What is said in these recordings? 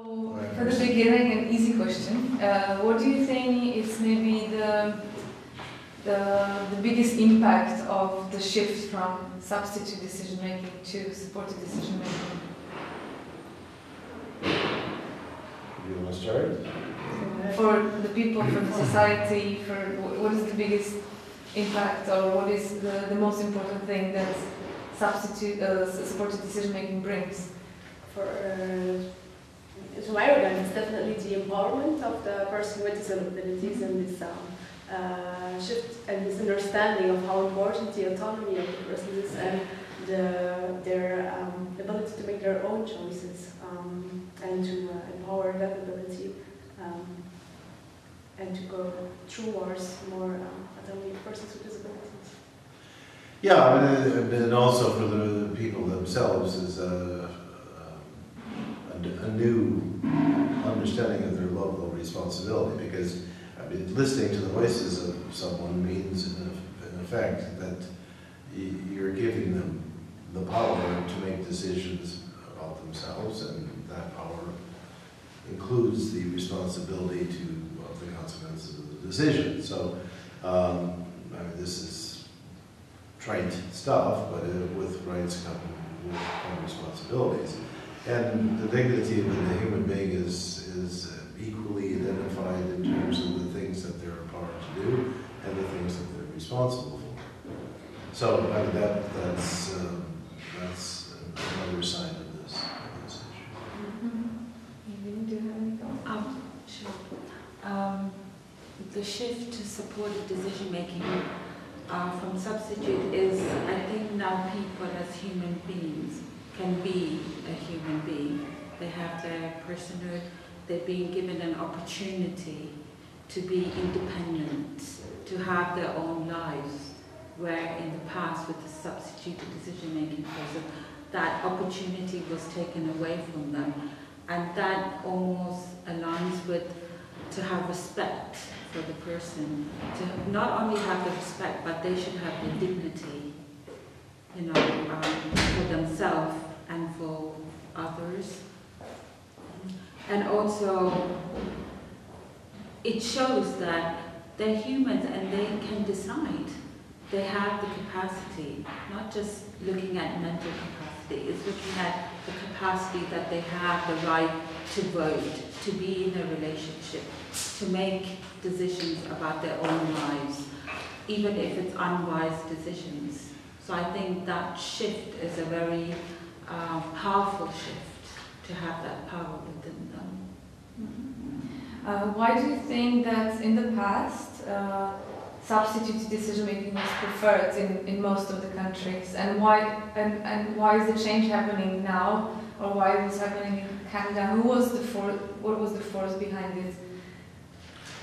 So, for the beginning, an easy question. What do you think is maybe the biggest impact of the shift from substitute decision making to supported decision making? You want to start? For the people, for the society, for what is the biggest impact, or what is the most important thing that supported decision making brings? To my regard, it's definitely the empowerment of the person with disabilities and this shift and this understanding of how important the autonomy of the person is and their ability to make their own choices and to empower that ability and to go towards more autonomy of persons with disabilities. Yeah, and also for the people themselves is a new understanding of their level of responsibility, because I mean, listening to the voices of someone means in effect that you're giving them the power to make decisions about themselves, and that power includes the responsibility of the consequences of the decision. So, I mean, this is trite stuff, but with rights come responsibilities. And the dignity of the human being is equally identified in terms of the things that they're empowered to do and the things that they're responsible for. So I mean, that's another side of this issue. Nandini, do you have any thoughts? Sure. The shift to supported decision making from substitute is, I think now people as human beings can be a human being. They have their personhood, they're being given an opportunity to be independent, to have their own lives, where in the past with the substituted decision-making process, that opportunity was taken away from them. And that almost aligns with to have respect for the person, to not only have the respect, but they should have the dignity, you know, for themselves and for others. And also, it shows that they're humans and they can decide. They have the capacity, not just looking at mental capacity, it's looking at the capacity that they have the right to vote, to be in a relationship, to make decisions about their own lives, even if it's unwise decisions. So I think that shift is a very powerful shift to have that power within them. Why do you think that in the past substituted decision making was preferred in most of the countries, and why is the change happening now, or why it was happening in Canada? What was the force behind it?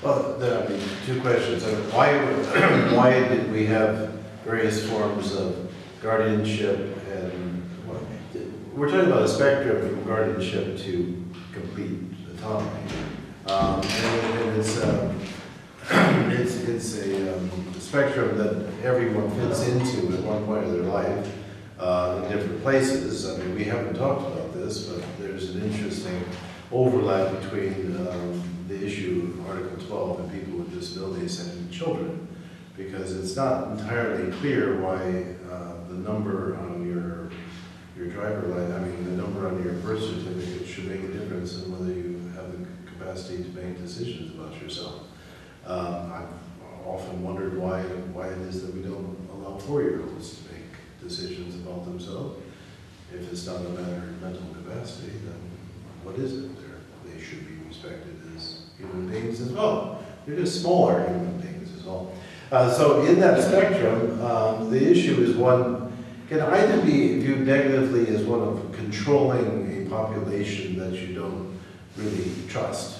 Well, I mean, two questions. Why did we have various forms of guardianship and we're talking about a spectrum from guardianship to complete autonomy, and it's a spectrum that everyone fits into at one point of their life in different places. I mean, we haven't talked about this, but there's an interesting overlap between the issue of Article 12 and people with disabilities and children, because it's not entirely clear why the number on your driver license, I mean the number on your birth certificate should make a difference in whether you have the capacity to make decisions about yourself. I've often wondered why it is that we don't allow 4-year-olds to make decisions about themselves. If it's not a matter of mental capacity, then what is it? They should be respected as human beings as well. They're just smaller human beings as well. So in that spectrum, the issue is one can either be viewed negatively as one of controlling a population that you don't really trust,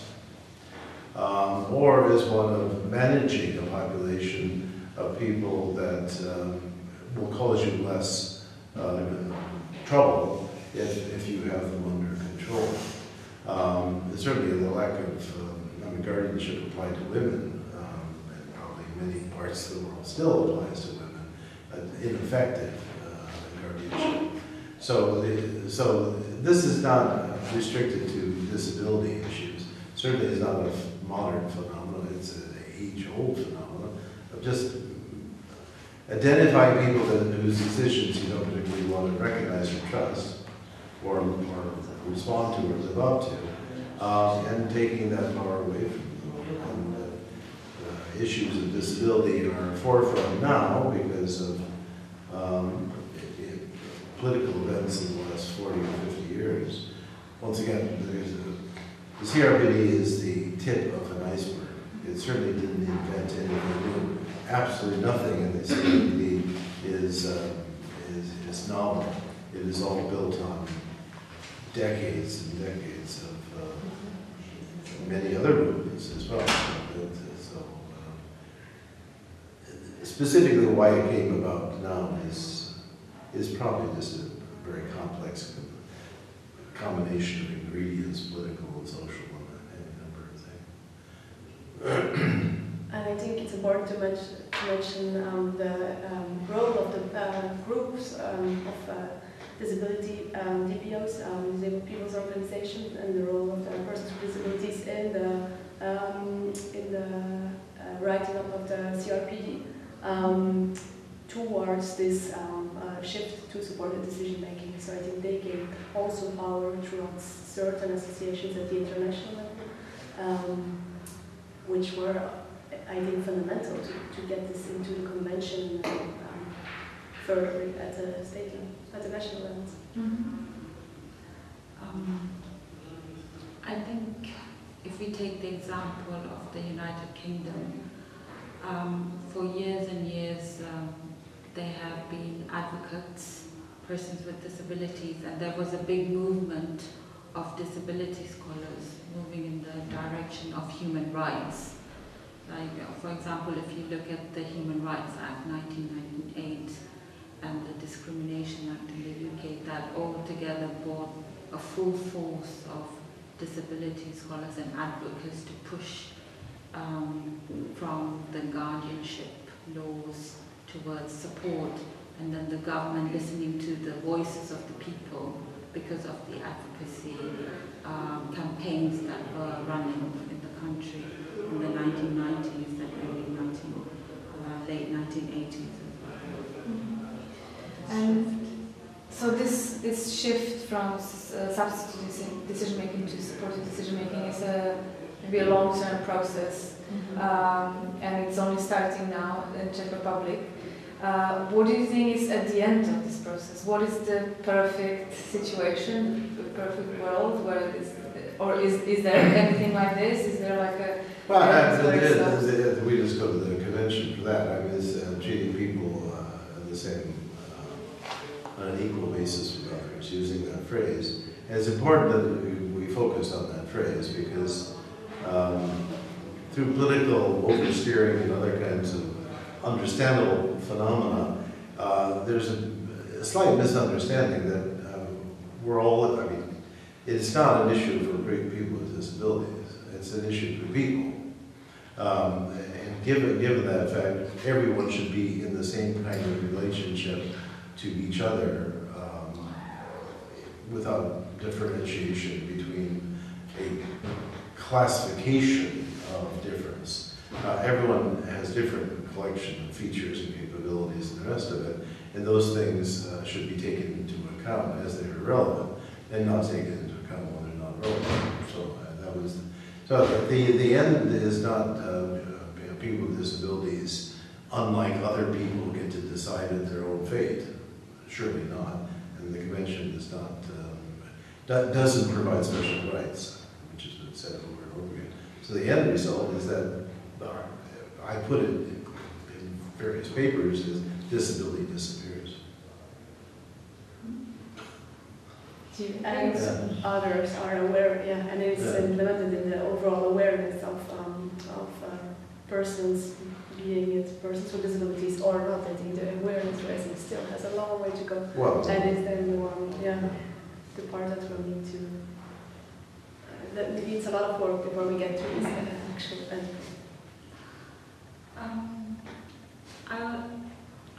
or as one of managing a population of people that will cause you less trouble if you have them under control. Certainly the lack of guardianship applied to women, and probably in many parts of the world still applies to women, ineffective guardianship. So this is not restricted to disability issues. Certainly is not a modern phenomenon, it's an age-old phenomenon of just identifying people whose decisions you don't particularly want to recognize or trust or respond to or live up to, and taking that power away from them. And issues of disability are forefront now because of political events in the last 40 or 50 years. Once again, the CRPD is the tip of an iceberg. It certainly didn't invent anything new. Absolutely nothing in the CRPD is novel. It is all built on decades and decades of many other movements as well. So, specifically why it came about now is probably just a very complex combination of ingredients, political and social, and a number of things. And I think it's important to mention the role of the groups of disability, DPOs, disabled people's organizations, and the role of the persons with disabilities in the writing up of the CRPD towards this shift to supported decision making. So I think they gained also power throughout certain associations at the international level, which were, I think, fundamental to get this into the convention and further at the state level, at the national level. Mm-hmm. I think if we take the example of the United Kingdom, for years and years they have been advocates, persons with disabilities, and there was a big movement of disability scholars moving in the direction of human rights. Like, for example, if you look at the Human Rights Act 1998 and the Discrimination Act in the UK, that all together brought a full force of disability scholars and advocates to push from the guardianship laws towards support, and then the government listening to the voices of the people because of the advocacy campaigns that were running in the country in the 1990s and early late 1980s as well. And so this shift from substitute decision making to supported decision making is maybe a long-term process, and it's only starting now in Czech Republic. What do you think is at the end of this process? What is the perfect situation, the perfect world where it is, or is there anything like this? Is there like a... Well, we just go to the convention for that. I mean, it's treating people the same, on an equal basis with others, using that phrase. And it's important that we focus on that phrase because through political oversteering and other kinds of understandable phenomena, there's a slight misunderstanding that we're all, I mean, it's not an issue for people with disabilities, it's an issue for people. And given that fact, everyone should be in the same kind of relationship to each other without differentiation between a classification of difference. Everyone has different collection of features and capabilities and the rest of it, and those things should be taken into account as they are relevant, and not taken into account when they're not relevant. So the end is not people with disabilities, unlike other people, get to decide their own fate. Surely not, and the convention does not doesn't provide special rights, which has been said over and over again. So the end result is that I put it in various papers is disability disappears. And others are aware, and it's implemented in the overall awareness of persons, being it persons with disabilities or not. I think the awareness raising still has a long way to go. Well, and it's then the one, the part that we'll need to, that needs a lot of work before we get to this actual end.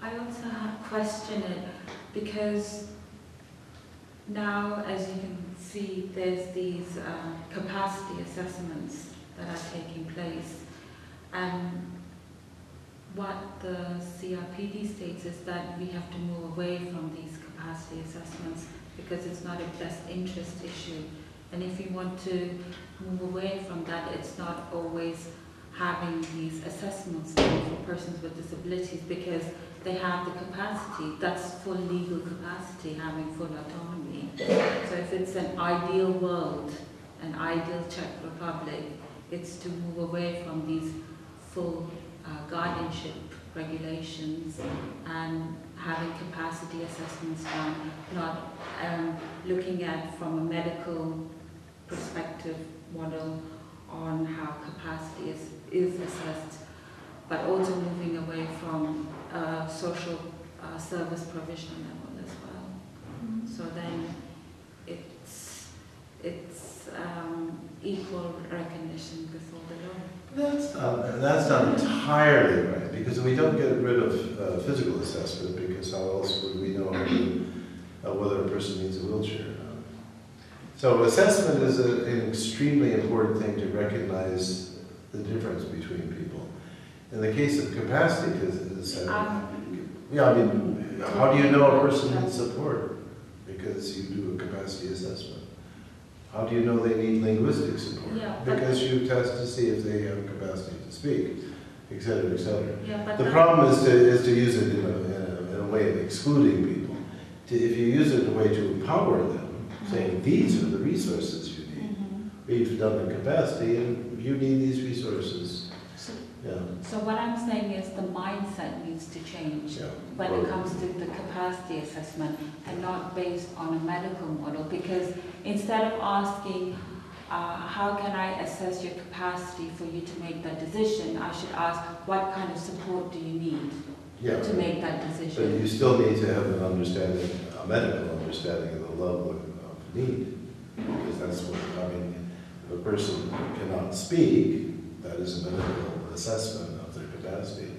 I also have questioned it because now, as you can see, there's these capacity assessments that are taking place. And what the CRPD states is that we have to move away from these capacity assessments because it's not a best interest issue. And if you want to move away from that, it's not always having these assessments done for persons with disabilities because they have the capacity, that's full legal capacity, having full autonomy. So if it's an ideal world, an ideal Czech Republic, it's to move away from these full guardianship regulations and having capacity assessments done, not looking at from a medical perspective model on how capacity is assessed, but also moving away from social service provision level as well. So then it's equal recognition before the law. That's not entirely right, because we don't get rid of physical assessment, because how else would we know whether a person needs a wheelchair? So assessment is an extremely important thing to recognize the difference between people. In the case of capacity assessment, yeah, I mean, how do you know a person needs support? Because you do a capacity assessment. How do you know they need linguistic support? Yeah, because you test to see if they have capacity to speak, et cetera, et cetera. Yeah, the problem is to use it in a way of excluding people. If you use it in a way to empower them, saying these are the resources you need. We've done the capacity and you need these resources. So what I'm saying is the mindset needs to change when it comes to the capacity assessment and not based on a medical model, because instead of asking how can I assess your capacity for you to make that decision, I should ask what kind of support do you need to make that decision. But you still need to have an understanding, a medical understanding of the level of need, because that's what, I mean, if a person cannot speak, that is a medical assessment of their capacity,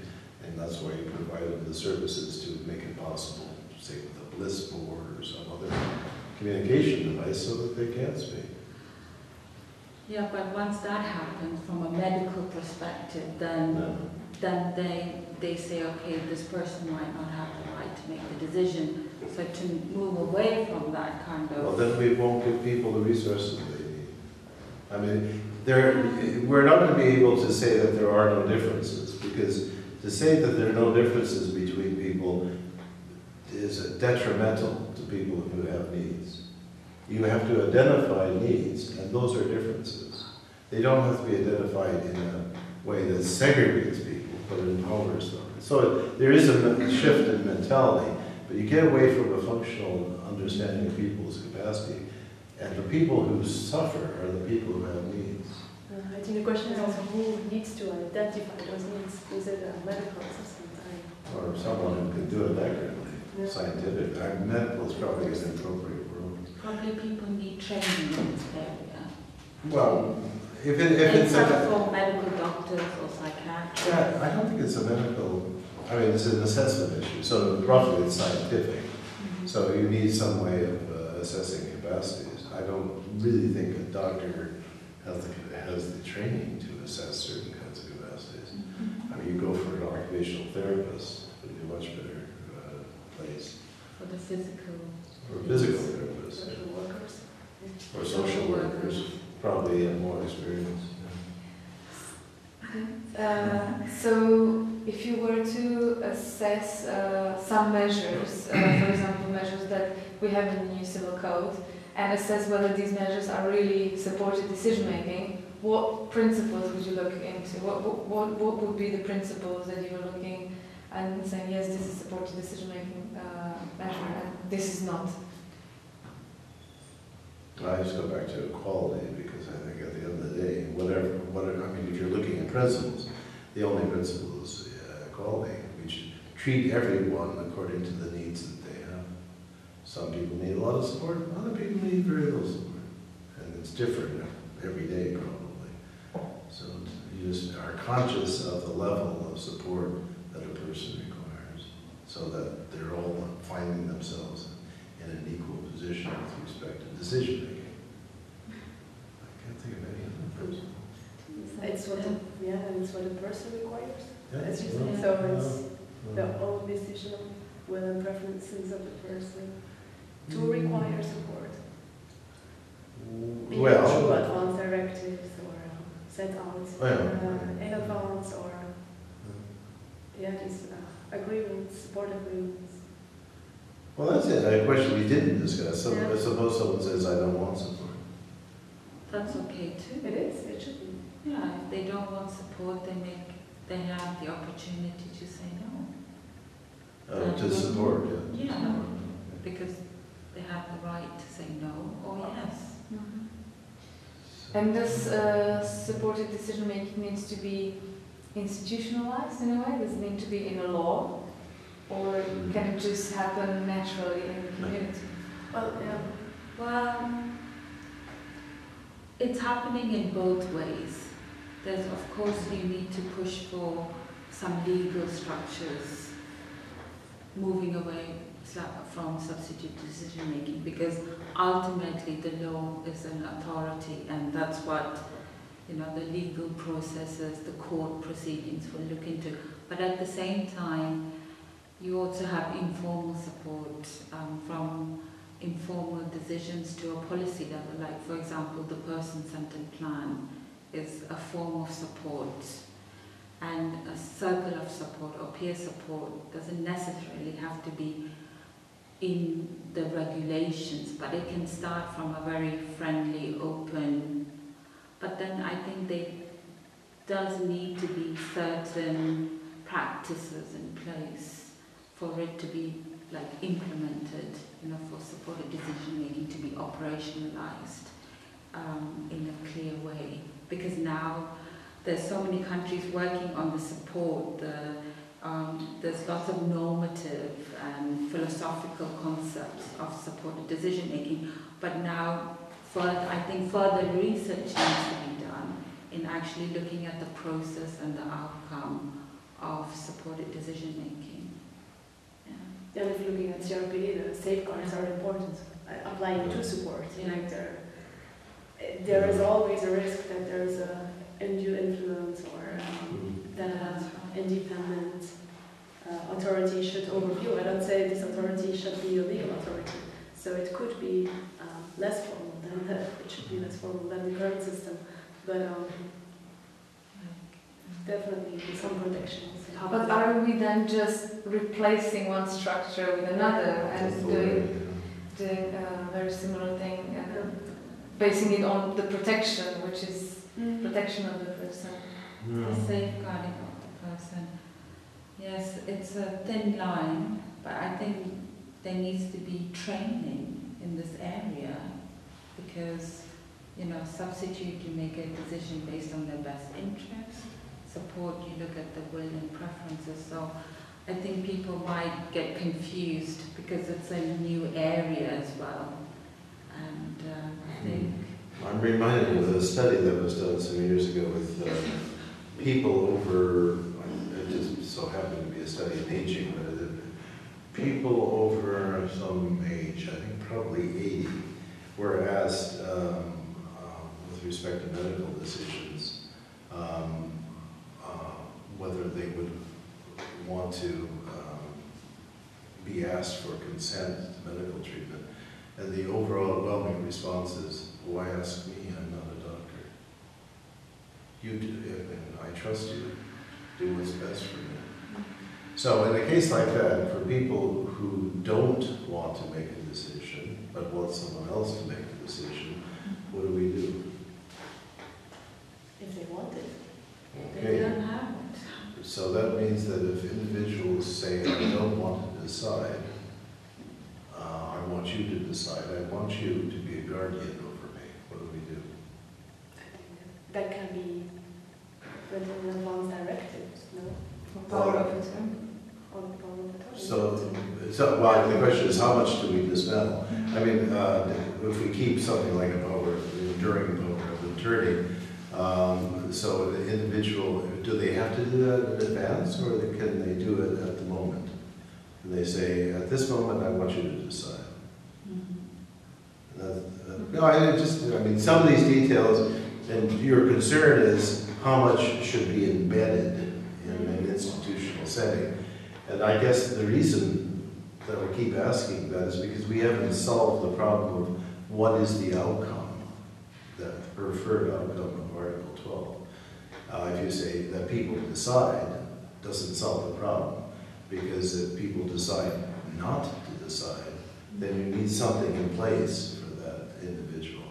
and that's why you provide them the services to make it possible, say with a bliss board or some other communication device so that they can speak. Yeah, but once that happens from a medical perspective, then they say, okay, this person might not have the right to make the decision. So to move away from that kind of... Well, then we won't give people the resources they need. I mean, we're not going to be able to say that there are no differences, because to say that there are no differences between people is detrimental to people who have needs. You have to identify needs, and those are differences. They don't have to be identified in a way that segregates people, but empowers them. So there is a shift in mentality, but you get away from a functional understanding of people's capacity. And the people who suffer are the people who have needs. I think the question is also who needs to identify those needs. Is it a medical assessment? Or someone who can do it accurately, scientific. Medical is probably an inappropriate word. Probably people need training in this area. Well, if it's for medical doctors or psychiatrists. Yeah, I don't think it's a medical, I mean, it's an assessment issue. So roughly it's scientific. So you need some way of assessing capacities. I don't really think a doctor has the training to assess certain kinds of capacities. I mean, you go for an occupational therapist, would be a much better place. For the physical. Or a physical therapist. Social workers. Or social workers, probably have more experience. So, if you were to assess some measures, for example, measures that we have in the new civil code, and assess whether these measures are really supported decision-making, what principles would you look into? What would be the principles that you were looking and saying, yes, this is supported decision-making measure, and this is not? I just go back to equality, because I think at the end of the day, whatever, I mean, if you're looking at principles, the only principle is equality. We should treat everyone according to the needs that they have. Some people need a lot of support, other people need very little support. And it's different every day, probably. So you just are conscious of the level of support that a person requires, so that they're all finding themselves in an equal position with respect to decision making. I can't think of any other person. It's what it's what the person requires. Yeah, As you well, say. So it's the own decision of will and preferences of the person to require support. Be it Well, through advanced directives or set out in advance or these agreements, support agreements. well, that's it. A question we didn't discuss. So, suppose someone says, "I don't want support." That's okay too. It is. It should be. Yeah, if they don't want support, they have the opportunity to say no. To support, Yeah, because they have the right to say no or yes. And this supported decision making needs to be institutionalized in a way? Does it need to be in a law? Or can it just happen naturally in the community? Well, it's happening in both ways. There's, of course, you need to push for some legal structures moving away from substitute decision making, because ultimately the law is an authority, and that's what the legal processes, the court proceedings will look into. But at the same time, you also have informal support, from informal decisions to a policy level. Like, for example, the person-centered plan is a form of support, and a circle of support or peer support doesn't necessarily have to be in the regulations, but it can start from a very friendly, open. But then I think there does need to be certain practices in place for it to be implemented, for supported decision making to be operationalized in a clear way. Because now there's so many countries working on the support, there's lots of normative and philosophical concepts of supported decision making, but now I think further research needs to be done in actually looking at the process and the outcome of supported decision making. Yeah. And if looking at CRPD, the safeguards are important, applying to support. There is always a risk that there's a undue influence or that independent authority should overview. I don't say this authority should be a legal authority, so it could be less formal than it should be less formal than the current system, but definitely some protections. But are we then just replacing one structure with another and doing a very similar thing and basing it on the protection, which is protection of the person? The safeguarding of the person. Yes, it's a thin line, but I think there needs to be training in this area, because substitute, you make a decision based on their best interest. Support, you look at the will and preferences. So I think people might get confused because it's a new area as well. And I think I'm reminded of a study that was done some years ago with people over, it just so happened to be a study in aging, but people over some age, I think probably 80, were asked with respect to medical decisions whether they would want to be asked for consent to medical treatment. And the overwhelming response is, why ask me? I'm not a doctor. You do, and I trust you. Do what's best for me. So in a case like that, for people who don't want to make a decision, but want someone else to make a decision, what do we do? If they want it. they don't have it. So that means that if individuals say, I don't want to decide, I want you to decide, I want you to be a guardian over me, what do we do? I think that can be written in advanced directives, no? Power of attorney. On power of attorney. So well, the question is, how much do we dismantle? I mean, if we keep something like a power, enduring power of attorney, so the individual, do they have to do that in advance, or can they do it at the moment? And they say, at this moment, I want you to decide. No, I mean, some of these details, and your concern is how much should be embedded in an institutional setting. And I guess the reason that we keep asking that is because we haven't solved the problem of what is the outcome, the preferred outcome of Article 12. If you say that people decide, doesn't solve the problem, because if people decide not to decide, then you need something in place for that individual.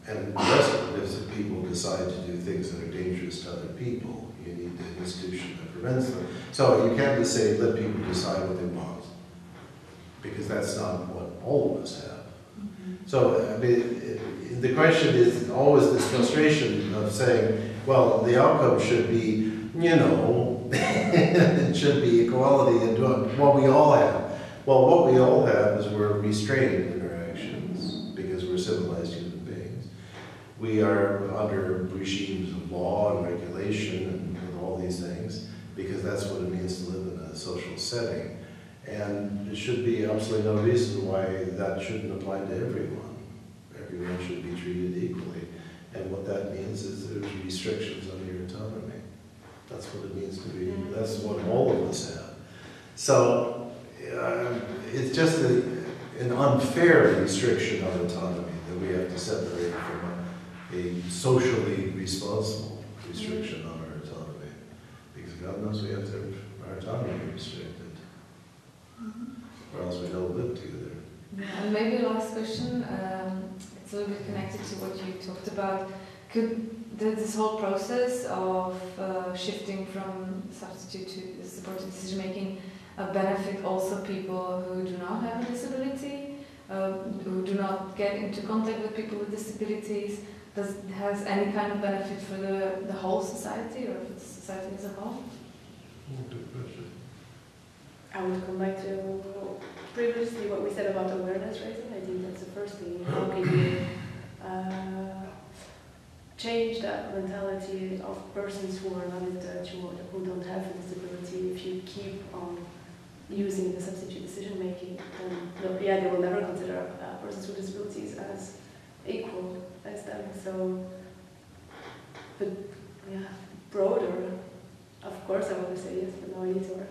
And the rest of it is if people decide to do things that are dangerous to other people, you need an institution that prevents them. So you can't just say, let people decide what they want, because that's not what all of us have. So, I mean, the question is always this frustration of saying, well, the outcome should be, you know, it should be equality and what we all have. Well, what we all have is we're restrained in our actions because we're civilized human beings. We are under regimes of law and regulation and all these things because that's what it means to live in a social setting. And there should be absolutely no reason why that shouldn't apply to everyone. Everyone should be treated equally. And what that means is there's restrictions on your autonomy. That's what it means to be, that's what all of us have. So it's just an unfair restriction on autonomy that we have to separate from a socially responsible restriction on our autonomy. Because God knows we have to have our autonomy restricted. Or else we don't live together. Yeah, and maybe last question, it's a little bit connected to what you talked about. Could this whole process of shifting from substitute to supported decision making benefit also people who do not have a disability, who do not get into contact with people with disabilities? Has any kind of benefit for the whole society or for the society as a whole? Good question. I would come back to previously what we said about awareness raising. I think that's the first thing. How can you change that mentality of persons who are not in touch, who don't have a disability? If you keep on using the substitute decision making, then they will never consider persons with disabilities as equal as them. So, but yeah, broader. Of course, I want to say yes, but now I need to argue.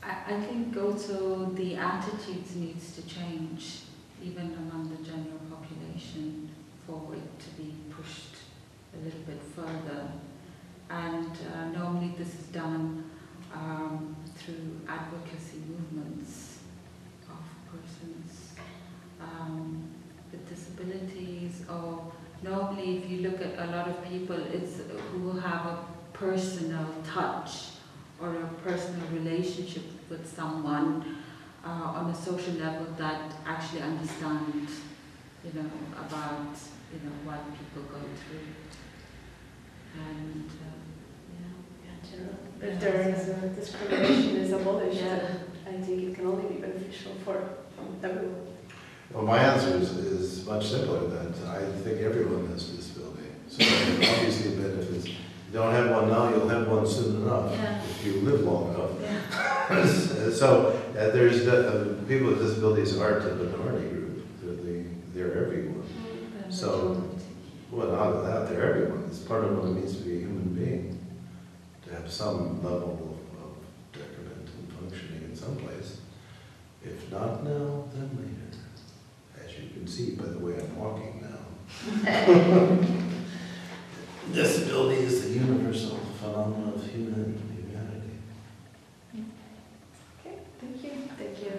I think also the attitudes needs to change, even among the general population, for it to be pushed a little bit further. And normally this is done through advocacy movements of persons with disabilities, or normally if you look at a lot of people who have a personal touch or a personal relationship with someone on a social level that actually understand, about, what people go through. And, if there is discrimination is abolished, I think it can only be beneficial for everyone. Well, my answer is much simpler than that. I think everyone has a disability. So obviously it benefits. You don't have one now, you'll have one soon enough, if you live long enough. Yeah. So there's people with disabilities aren't a minority group. They're everyone. So, well, out of that, they're everyone. It's part of what it means to be a human being, to have some level of decrement and functioning in some place. If not now, then later. As you can see by the way I'm walking now. Disability is the universal phenomenon of humanity. Okay, thank you. Thank you.